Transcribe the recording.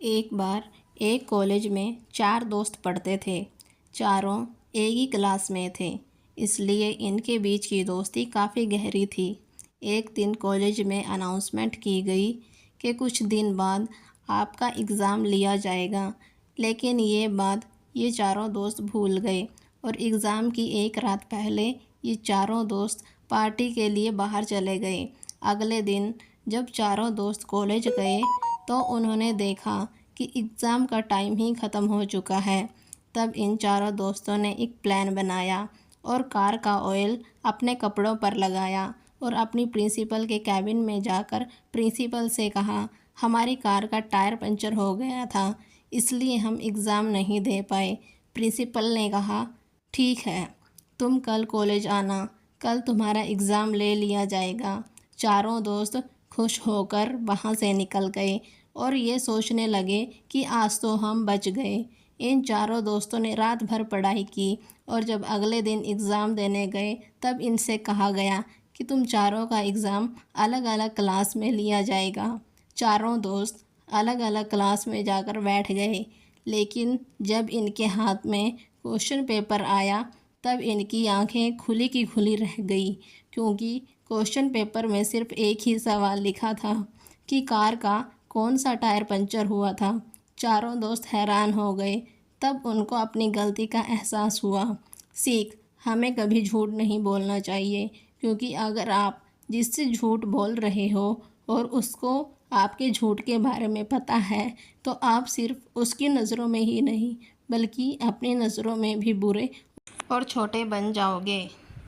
एक बार एक कॉलेज में 4 दोस्त पढ़ते थे। चारों एक ही क्लास में थे, इसलिए इनके बीच की दोस्ती काफ़ी गहरी थी। एक दिन कॉलेज में अनाउंसमेंट की गई कि कुछ दिन बाद आपका एग्ज़ाम लिया जाएगा, लेकिन ये बात ये चारों दोस्त भूल गए और एग्ज़ाम की एक रात पहले ये चारों दोस्त पार्टी के लिए बाहर चले गए। अगले दिन जब चारों दोस्त कॉलेज गए तो उन्होंने देखा कि एग्ज़ाम का टाइम ही ख़त्म हो चुका है। तब इन चारों दोस्तों ने एक प्लान बनाया और कार का ऑयल अपने कपड़ों पर लगाया और अपनी प्रिंसिपल के कैबिन में जाकर प्रिंसिपल से कहा, हमारी कार का टायर पंचर हो गया था, इसलिए हम एग्ज़ाम नहीं दे पाए। प्रिंसिपल ने कहा, ठीक है, तुम कल कॉलेज आना, कल तुम्हारा एग्ज़ाम ले लिया जाएगा। चारों दोस्त खुश होकर वहाँ से निकल गए और ये सोचने लगे कि आज तो हम बच गए। इन चारों दोस्तों ने रात भर पढ़ाई की और जब अगले दिन एग्ज़ाम देने गए तब इनसे कहा गया कि तुम चारों का एग्ज़ाम अलग अलग क्लास में लिया जाएगा। चारों दोस्त अलग अलग क्लास में जाकर बैठ गए, लेकिन जब इनके हाथ में क्वेश्चन पेपर आया तब इनकी आंखें खुली की खुली रह गई, क्योंकि क्वेश्चन पेपर में सिर्फ एक ही सवाल लिखा था कि कार का कौन सा टायर पंचर हुआ था। चारों दोस्त हैरान हो गए। तब उनको अपनी गलती का एहसास हुआ। सीख, हमें कभी झूठ नहीं बोलना चाहिए, क्योंकि अगर आप जिससे झूठ बोल रहे हो और उसको आपके झूठ के बारे में पता है, तो आप सिर्फ उसकी नज़रों में ही नहीं बल्कि अपनी नज़रों में भी बुरे और छोटे बन जाओगे।